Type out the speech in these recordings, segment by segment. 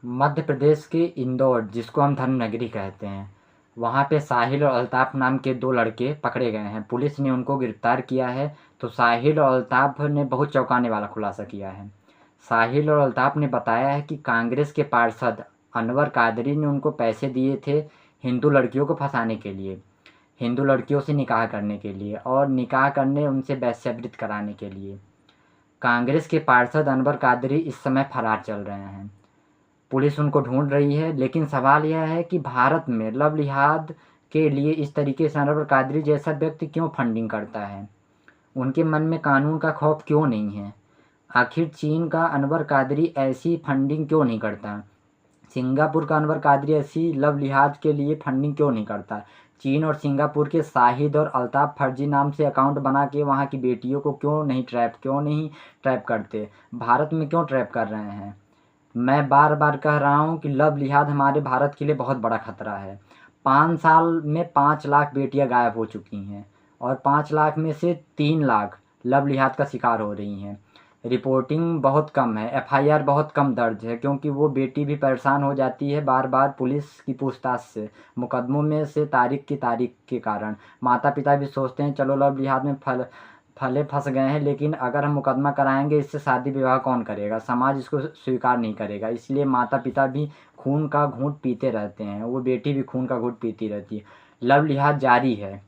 मध्य प्रदेश के इंदौर, जिसको हम धर्मनगरी कहते हैं, वहाँ पे साहिल और अल्ताफ़ नाम के 2 लड़के पकड़े गए हैं। पुलिस ने उनको गिरफ़्तार किया है। तो साहिल और अल्ताफ़ ने बहुत चौंकाने वाला खुलासा किया है। साहिल और अल्ताफ़ ने बताया है कि कांग्रेस के पार्षद अनवर कादरी ने उनको पैसे दिए थे हिंदू लड़कियों को फंसाने के लिए, हिंदू लड़कियों से निकाह करने के लिए और निकाह करने उनसे वैश्यावृत्ति कराने के लिए। कांग्रेस के पार्षद अनवर कादरी इस समय फरार चल रहे हैं। पुलिस उनको ढूंढ रही है, लेकिन सवाल यह है कि भारत में लव जिहाद के लिए इस तरीके से अनवर कादरी जैसा व्यक्ति क्यों फंडिंग करता है? उनके मन में कानून का खौफ क्यों नहीं है? आखिर चीन का अनवर कादरी ऐसी फंडिंग क्यों नहीं करता? सिंगापुर का अनवर कादरी ऐसी लव जिहाद के लिए फंडिंग क्यों नहीं करता? चीन और सिंगापुर के शाहिद और अल्ताफ़ फर्जी नाम से अकाउंट बना के वहाँ की बेटियों को क्यों नहीं ट्रैप करते? भारत में क्यों ट्रैप कर रहे हैं? मैं बार बार कह रहा हूँ कि लव जिहाद हमारे भारत के लिए बहुत बड़ा खतरा है। 5 साल में 5 लाख बेटियां गायब हो चुकी हैं और 5 लाख में से 3 लाख लव जिहाद का शिकार हो रही हैं। रिपोर्टिंग बहुत कम है, एफआईआर बहुत कम दर्ज है, क्योंकि वो बेटी भी परेशान हो जाती है बार बार पुलिस की पूछताछ से, मुकदमों में से तारीख के कारण। माता पिता भी सोचते हैं चलो लव जिहाद में फले फंस गए हैं, लेकिन अगर हम मुकदमा कराएंगे इससे शादी विवाह कौन करेगा? समाज इसको स्वीकार नहीं करेगा। इसलिए माता पिता भी खून का घूंट पीते रहते हैं, वो बेटी भी खून का घूंट पीती रहती है। लव जिहाद जारी है।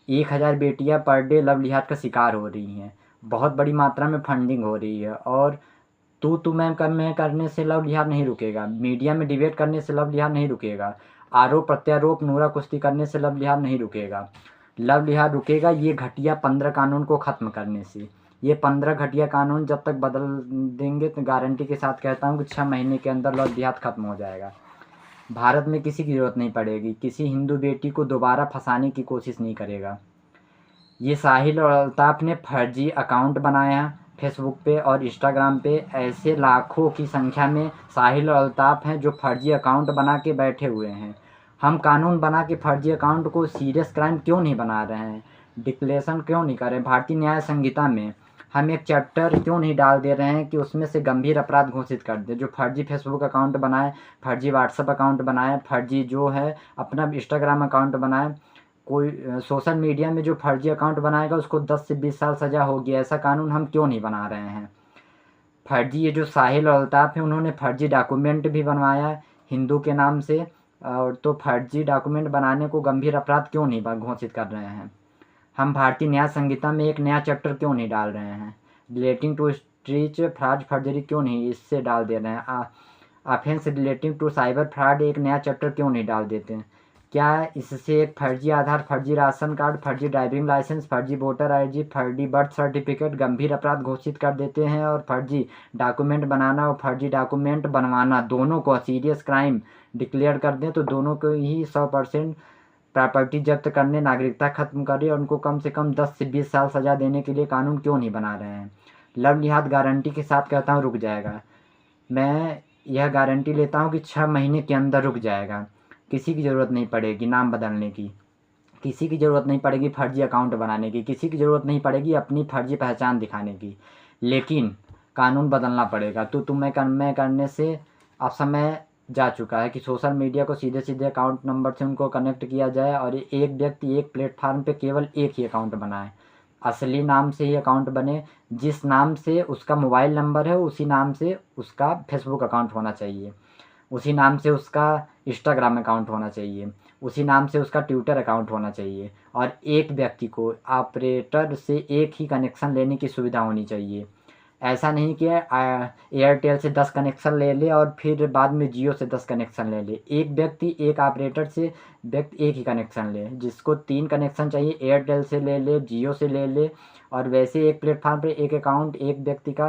1000 बेटियां पर डे लव जिहाद का शिकार हो रही हैं। बहुत बड़ी मात्रा में फंडिंग हो रही है और तू मैं करने से लव जिहाद नहीं रुकेगा। मीडिया में डिबेट करने से लव जिहाद नहीं रुकेगा। आरोप प्रत्यारोप नूरा कुश्ती करने से लव जिहाद नहीं रुकेगा। लव जिहाद रुकेगा ये घटिया 15 कानून को ख़त्म करने से। ये 15 घटिया कानून जब तक बदल देंगे तो गारंटी के साथ कहता हूँ कि 6 महीने के अंदर लव जिहाद ख़त्म हो जाएगा। भारत में किसी की ज़रूरत नहीं पड़ेगी, किसी हिंदू बेटी को दोबारा फंसाने की कोशिश नहीं करेगा। ये साहिल और अल्ताफ़ ने फर्जी अकाउंट बनाया फेसबुक पे और इंस्टाग्राम पे। ऐसे लाखों की संख्या में साहिल और अल्ताफ़ हैं जो फर्जी अकाउंट बना के बैठे हुए हैं। हम कानून बना के फर्जी अकाउंट को सीरियस क्राइम क्यों नहीं बना रहे हैं? डिक्लेरेशन क्यों नहीं कर रहे? भारतीय न्याय संहिता में हम एक चैप्टर क्यों नहीं डाल दे रहे हैं कि उसमें से गंभीर अपराध घोषित कर दे? जो फर्जी फेसबुक अकाउंट बनाए, फर्जी व्हाट्सएप अकाउंट बनाए, फर्जी जो है अपना इंस्टाग्राम अकाउंट बनाए, कोई सोशल मीडिया में जो फर्जी अकाउंट बनाएगा उसको 10 से 20 साल सज़ा होगी। ऐसा कानून हम क्यों नहीं बना रहे हैं? फर्जी ये जो साहिल और अल्ताफ़ हैं उन्होंने फर्जी डॉक्यूमेंट भी बनवाया हिंदू के नाम से, और तो फर्जी डॉक्यूमेंट बनाने को गंभीर अपराध क्यों नहीं घोषित कर रहे हैं? हम भारतीय न्याय संहिता में एक नया चैप्टर क्यों नहीं डाल रहे हैं? Relating to stretch fraud forgery क्यों नहीं इससे डाल दे रहे हैं? Offence relating to cyber fraud एक नया चैप्टर क्यों नहीं डाल देते हैं? क्या इससे एक फर्जी आधार, फर्जी राशन कार्ड, फर्जी ड्राइविंग लाइसेंस, फर्जी वोटर आईडी, फर्जी बर्थ सर्टिफिकेट गंभीर अपराध घोषित कर देते हैं? और फर्जी डॉक्यूमेंट बनाना और फर्जी डॉक्यूमेंट बनवाना दोनों को सीरियस क्राइम डिक्लेयर कर दें तो दोनों को ही 100% प्रॉपर्टी जब्त करने, नागरिकता खत्म करे और उनको कम से कम 10 से 20 साल सज़ा देने के लिए कानून क्यों नहीं बना रहे हैं? लव जिहाद गारंटी के साथ कहता हूँ रुक जाएगा। मैं यह गारंटी लेता हूँ कि 6 महीने के अंदर रुक जाएगा। किसी की ज़रूरत नहीं पड़ेगी नाम बदलने की, किसी की ज़रूरत नहीं पड़ेगी फर्जी अकाउंट बनाने की, किसी की ज़रूरत नहीं पड़ेगी अपनी फर्जी पहचान दिखाने की। लेकिन कानून बदलना पड़ेगा। तो मैं करने से अब समय जा चुका है कि सोशल मीडिया को सीधे सीधे अकाउंट नंबर से उनको कनेक्ट किया जाए और एक व्यक्ति एक प्लेटफार्म पे केवल एक ही अकाउंट बनाए। असली नाम से ही अकाउंट बने, जिस नाम से उसका मोबाइल नंबर है उसी नाम से उसका फेसबुक अकाउंट होना चाहिए, उसी नाम से उसका इंस्टाग्राम अकाउंट होना चाहिए, उसी नाम से उसका ट्विटर अकाउंट होना चाहिए। और एक व्यक्ति को ऑपरेटर से एक ही कनेक्शन लेने की सुविधा होनी चाहिए। ऐसा नहीं कि एयरटेल से 10 कनेक्शन ले ले और फिर बाद में जियो से 10 कनेक्शन ले ले। एक व्यक्ति एक ऑपरेटर से व्यक्ति एक ही कनेक्शन ले। जिसको 3 कनेक्शन चाहिए एयरटेल से ले ले, जियो से ले ले, और वैसे एक प्लेटफार्म पे एक अकाउंट एक व्यक्ति का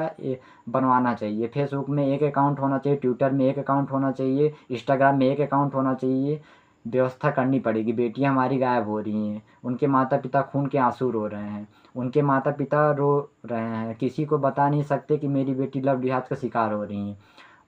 बनवाना चाहिए। फेसबुक में एक अकाउंट होना चाहिए, ट्विटर में एक अकाउंट होना चाहिए, इंस्टाग्राम में एक अकाउंट होना चाहिए। व्यवस्था करनी पड़ेगी। बेटियां हमारी गायब हो रही हैं, उनके माता पिता खून के आंसू रो रहे हैं, उनके माता पिता रो रहे हैं, किसी को बता नहीं सकते कि मेरी बेटी लव जिहाद का शिकार हो रही है।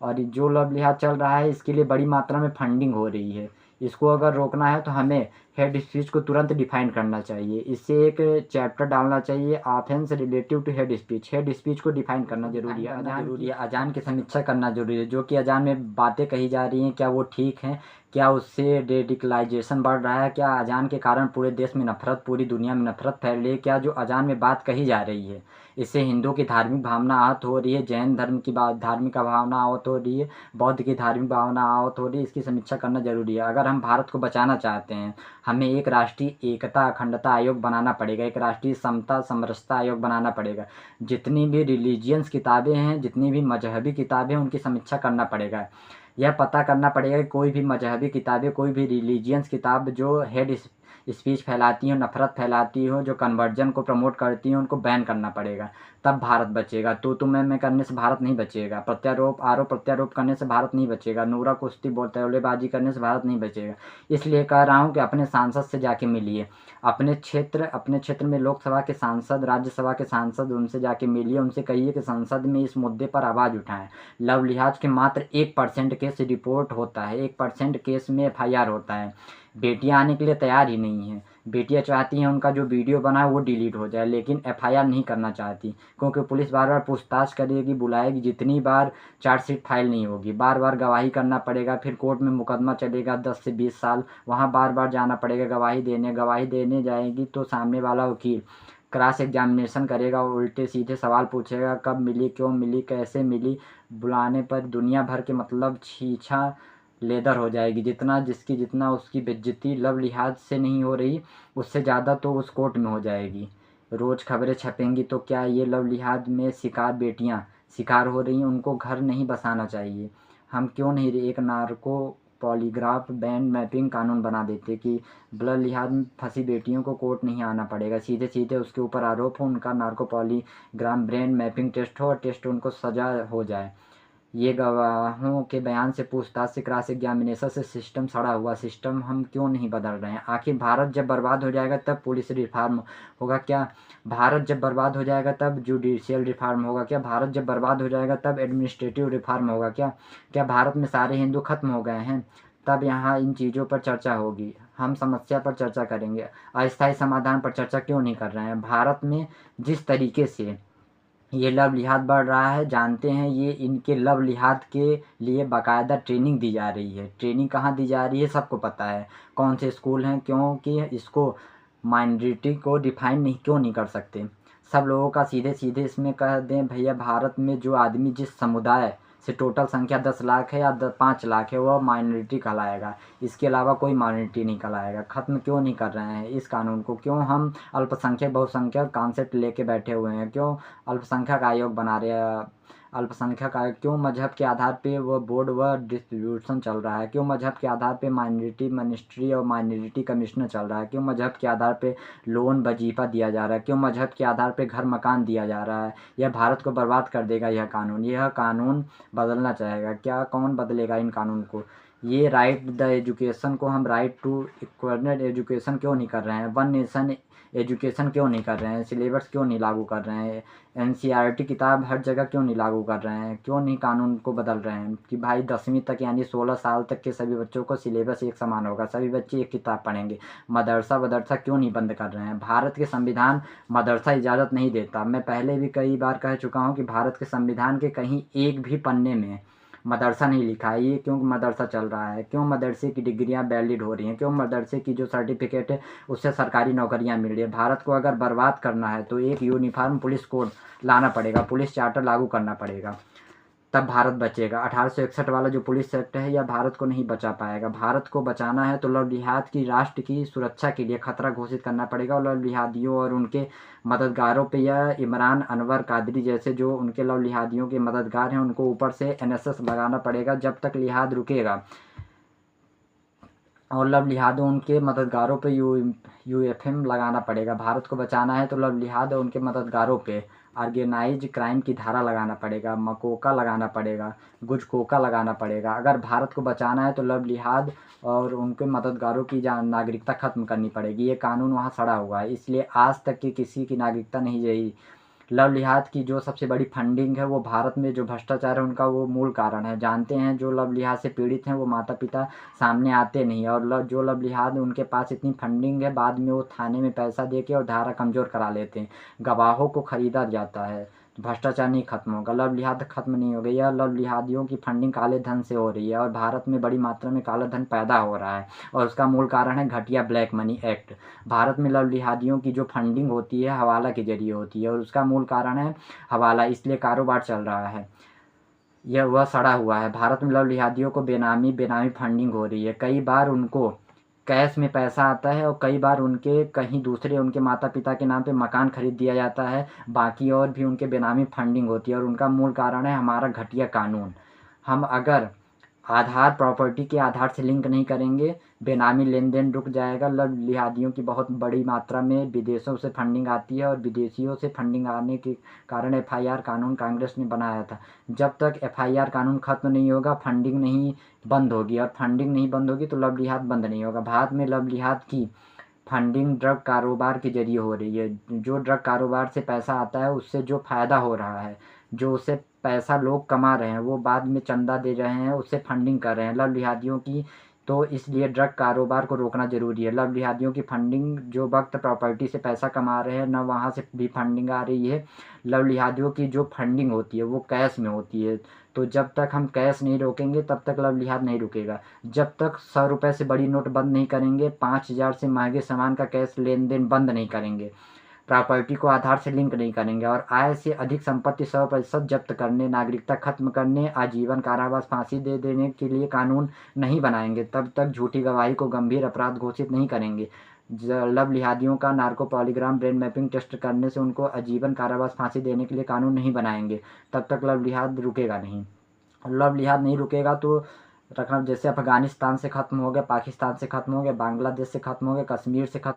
और जो लव जिहाद चल रहा है इसके लिए बड़ी मात्रा में फंडिंग हो रही है। इसको अगर रोकना है तो हमें हेड स्पीच को तुरंत डिफाइन करना चाहिए। इससे एक चैप्टर डालना चाहिए, offence relative to hate speech. Hate speech को डिफाइन करना जरूरी है। अजान की समीक्षा करना जरूरी है। जो कि अजान में बातें कही जा रही हैं, क्या वो ठीक हैं, क्या उससे रेडिकलाइजेशन बढ़ रहा है, क्या अजान के कारण पूरे देश में नफरत, पूरी दुनिया में नफरत फैल रही है, क्या जो अजान में बात कही जा रही है इससे हिंदुओं की धार्मिक भावना आहत हो रही है, जैन धर्म की धार्मिक भावना आहत हो रही है, बौद्ध की धार्मिक भावना आहत हो रही है। इसकी समीक्षा करना जरूरी है। अगर हम भारत को बचाना चाहते हैं, हमें एक राष्ट्रीय एकता अखंडता आयोग बनाना पड़ेगा, एक राष्ट्रीय समता समरसता आयोग बनाना पड़ेगा। जितनी भी रिलीजियंस किताबें हैं, जितनी भी मजहबी किताबें हैं, उनकी समीक्षा करना पड़ेगा। यह पता करना पड़ेगा कि कोई भी मजहबी किताबें, कोई भी रिलीजियंस किताब जो हेड स्पीच फैलाती हो, नफरत फैलाती हो, जो कन्वर्जन को प्रमोट करती हैं, उनको बैन करना पड़ेगा। तब भारत बचेगा। तू मैं करने से भारत नहीं बचेगा। प्रत्यारोप आरोप प्रत्यारोप करने से भारत नहीं बचेगा। नूरा कुश्ती बोलतेबाजी करने से भारत नहीं बचेगा। इसलिए कह रहा हूँ कि अपने सांसद से जाके मिलिए। अपने क्षेत्र में लोकसभा के सांसद, राज्यसभा के सांसद, उनसे जाके मिलिए। उनसे कहिए कि संसद में इस मुद्दे पर आवाज़ उठाएं। लव लिहाज के मात्र 1% केस रिपोर्ट होता है, 1% केस में FIR होता है। बेटियां आने के लिए तैयार ही नहीं हैं। बेटियां चाहती हैं उनका जो वीडियो बना है वो डिलीट हो जाए, लेकिन FIR नहीं करना चाहती, क्योंकि पुलिस बार बार पूछताछ करेगी, बुलाएगी। जितनी बार चार्जशीट फाइल नहीं होगी, बार बार गवाही करना पड़ेगा। फिर कोर्ट में मुकदमा चलेगा 10 से 20 साल, वहाँ बार बार जाना पड़ेगा गवाही देने जाएगी तो सामने वाला वकील क्रॉस एग्जामिनेशन करेगा, उल्टे सीधे सवाल पूछेगा, कब मिली, क्यों मिली, कैसे मिली। बुलाने पर दुनिया भर के मतलब छीछा लेदर हो जाएगी। जितना उसकी बेइज्जती लव लिहाज से नहीं हो रही, उससे ज़्यादा तो उस कोर्ट में हो जाएगी। रोज़ खबरें छपेंगी तो क्या ये लव लिहाज में बेटियां शिकार हो रही हैं, उनको घर नहीं बसाना चाहिए। हम क्यों नहीं एक नार्को पॉलीग्राफ बैंड मैपिंग कानून बना देते कि ब्लड लिहाज में फंसी बेटियों को कोर्ट नहीं आना पड़ेगा, सीधे सीधे उसके ऊपर आरोप हो, उनका narco polygraph brain mapping test हो और टेस्ट उनको सजा हो जाए। ये गवाहों के बयान से, पूछताछ से, क्रॉस एग्जामिनेशन से सिस्टम सड़ा हुआ सिस्टम हम क्यों नहीं बदल रहे हैं? आखिर भारत जब बर्बाद हो जाएगा तब पुलिस रिफॉर्म होगा क्या? भारत जब बर्बाद हो जाएगा तब जुडिशियल रिफॉर्म होगा क्या? भारत जब बर्बाद हो जाएगा तब एडमिनिस्ट्रेटिव रिफॉर्म होगा क्या? क्या भारत में सारे हिंदू खत्म हो गए हैं? तब यहाँ इन चीज़ों पर चर्चा होगी। हम समस्या पर चर्चा करेंगे, अस्थायी समाधान पर चर्चा क्यों नहीं कर रहे हैं? भारत में जिस तरीके से ये लव लिहाज बढ़ रहा है, जानते हैं ये इनके लव लिहाज के लिए बाकायदा ट्रेनिंग दी जा रही है। ट्रेनिंग कहाँ दी जा रही है सबको पता है, कौन से स्कूल हैं। क्योंकि इसको माइनॉरिटी को डिफाइन क्यों नहीं कर सकते? सब लोगों का सीधे सीधे इसमें कह दें, भैया भारत में जो आदमी जिस समुदाय से टोटल संख्या 10 लाख है या 5 लाख है, वह माइनॉरिटी कहलाएगा। इसके अलावा कोई माइनॉरिटी नहीं कहलाएगा। ख़त्म क्यों नहीं कर रहे हैं इस कानून को? क्यों हम अल्पसंख्यक बहुसंख्यक कॉन्सेप्ट लेके बैठे हुए हैं? क्यों अल्पसंख्यक आयोग बना रहे हैं? अल्पसंख्यक आयोग क्यों? मजहब के आधार पे वह बोर्ड व डिस्ट्रीब्यूशन चल रहा है। क्यों मजहब के आधार पे माइनॉरिटी मिनिस्ट्री और माइनॉरिटी कमिश्नर चल रहा है? क्यों मजहब के आधार पे लोन वजीफ़ा दिया जा रहा है? क्यों मजहब के आधार पे घर मकान दिया जा रहा है? यह भारत को बर्बाद कर देगा। यह कानून बदलना चाहेगा क्या? कौन बदलेगा इन कानून को? ये राइट द एजुकेशन को हम राइट टू इक्वल एजुकेशन क्यों नहीं कर रहे हैं? वन नेशन एजुकेशन क्यों नहीं कर रहे हैं? सिलेबस क्यों नहीं लागू कर रहे हैं? NCERT किताब हर जगह क्यों नहीं लागू कर रहे हैं? क्यों नहीं कानून को बदल रहे हैं कि भाई 10वीं तक यानी 16 साल तक के सभी बच्चों को सिलेबस एक समान होगा, सभी बच्चे एक किताब पढ़ेंगे? मदरसा क्यों नहीं बंद कर रहे हैं? भारत के संविधान मदरसा इजाज़त नहीं देता। मैं पहले भी कई बार कह चुका हूँ कि भारत के संविधान के कहीं एक भी पन्ने में मदरसा नहीं लिखा है। ये क्यों मदरसा चल रहा है? क्यों मदरसे की डिग्रियां वैलिड हो रही हैं? क्यों मदरसे की जो सर्टिफिकेट है उससे सरकारी नौकरियां मिल रही है? भारत को अगर बर्बाद करना है तो एक यूनिफॉर्म पुलिस कोड लाना पड़ेगा, पुलिस चार्टर लागू करना पड़ेगा, तब भारत बचेगा। 1861 वाला जो पुलिस एक्ट है यह भारत को नहीं बचा पाएगा। भारत को बचाना है तो लव लिहाज की राष्ट्र की सुरक्षा के लिए खतरा घोषित करना पड़ेगा। और लव लिहादियों और उनके मददगारों पे यह इमरान अनवर कादरी जैसे जो उनके लव लिहादियों के मददगार हैं उनको ऊपर से NSS लगाना पड़ेगा जब तक लिहाद रुकेगा। और लव लिहाद उनके मददगारों पे UFM लगाना पड़ेगा। भारत को बचाना है तो लव लिहाद और उनके मददगारों पे ऑर्गेनाइज क्राइम की धारा लगाना पड़ेगा, मकोका लगाना पड़ेगा, गुजकोका लगाना पड़ेगा। अगर भारत को बचाना है तो लव लिहाद और उनके मददगारों की नागरिकता ख़त्म करनी पड़ेगी। ये कानून वहाँ सड़ा हुआ है, इसलिए आज तक की किसी की नागरिकता नहीं गई। लव जिहाद की जो सबसे बड़ी फंडिंग है वो भारत में जो भ्रष्टाचार है उनका वो मूल कारण है। जानते हैं जो लव जिहाद से पीड़ित हैं वो माता पिता सामने आते नहीं है, और जो लव जिहाद उनके पास इतनी फंडिंग है, बाद में वो थाने में पैसा दे के और धारा कमज़ोर करा लेते हैं, गवाहों को खरीदा जाता है। तो भ्रष्टाचार नहीं खत्म होगा, लव जिहाद खत्म नहीं होगा। यह लव जिहादियों की फंडिंग काले धन से हो रही है, और भारत में बड़ी मात्रा में काला धन पैदा हो रहा है, और उसका मूल कारण है घटिया ब्लैक मनी एक्ट। भारत में लव जिहादियों की जो फंडिंग होती है हवाला के जरिए होती है, और उसका मूल कारण है हवाला, इसलिए कारोबार चल रहा है। यह वह सड़ा हुआ है। भारत में लव जिहादियों को बेनामी बेनामी फंडिंग हो रही है। कई बार उनको कैश में पैसा आता है, और कई बार उनके कहीं दूसरे उनके माता पिता के नाम पे मकान खरीद दिया जाता है, बाकी और भी उनके बेनामी फंडिंग होती है, और उनका मूल कारण है हमारा घटिया कानून। हम अगर आधार प्रॉपर्टी के आधार से लिंक नहीं करेंगे, बेनामी लेन देन रुक जाएगा। लव जिहादियों की बहुत बड़ी मात्रा में विदेशों से फंडिंग आती है, और विदेशियों से फंडिंग आने के कारण एफआईआर कानून कांग्रेस ने बनाया था। जब तक एफआईआर कानून खत्म नहीं होगा फंडिंग नहीं बंद होगी, और फंडिंग नहीं बंद होगी तो लव जिहाद बंद नहीं होगा। भारत में लव जिहाद की फंडिंग ड्रग कारोबार के जरिए हो रही है। जो ड्रग कारोबार से पैसा आता है उससे जो फ़ायदा हो रहा है, जो उससे पैसा लोग कमा रहे हैं, वो बाद में चंदा दे रहे हैं, उससे फंडिंग कर रहे हैं लव जिहादियों की। तो इसलिए ड्रग कारोबार को रोकना ज़रूरी है। लव जिहादियों की फंडिंग जो वक्त प्रॉपर्टी से पैसा कमा रहे हैं न वहाँ से भी फंडिंग आ रही है। लव जिहादियों की जो फंडिंग होती है वो कैश में होती है। तो जब तक हम कैश नहीं रोकेंगे तब तक लव जिहाद नहीं रुकेगा। जब तक 100 रुपये से बड़ी नोट बंद नहीं करेंगे, 5,000 से महंगे सामान का कैश लेन देन बंद नहीं करेंगे, प्रॉपर्टी को आधार से लिंक नहीं करेंगे, और आय से अधिक संपत्ति 100% जब्त करने, नागरिकता खत्म करने, आजीवन कारावास फांसी दे देने के लिए कानून नहीं बनाएंगे, तब तक झूठी गवाही को गंभीर अपराध घोषित नहीं करेंगे। लव जिहादियों का नार्को पॉलीग्राम ब्रेन मैपिंग टेस्ट करने से उनको आजीवन कारावास फांसी देने के लिए कानून नहीं बनाएंगे, तब तक लव जिहाद रुकेगा नहीं। लव जिहाद नहीं रुकेगा तो रखना, जैसे अफगानिस्तान से ख़त्म हो गया, पाकिस्तान से ख़त्म हो गया, बांग्लादेश से ख़त्म हो गया, कश्मीर से ख़त्म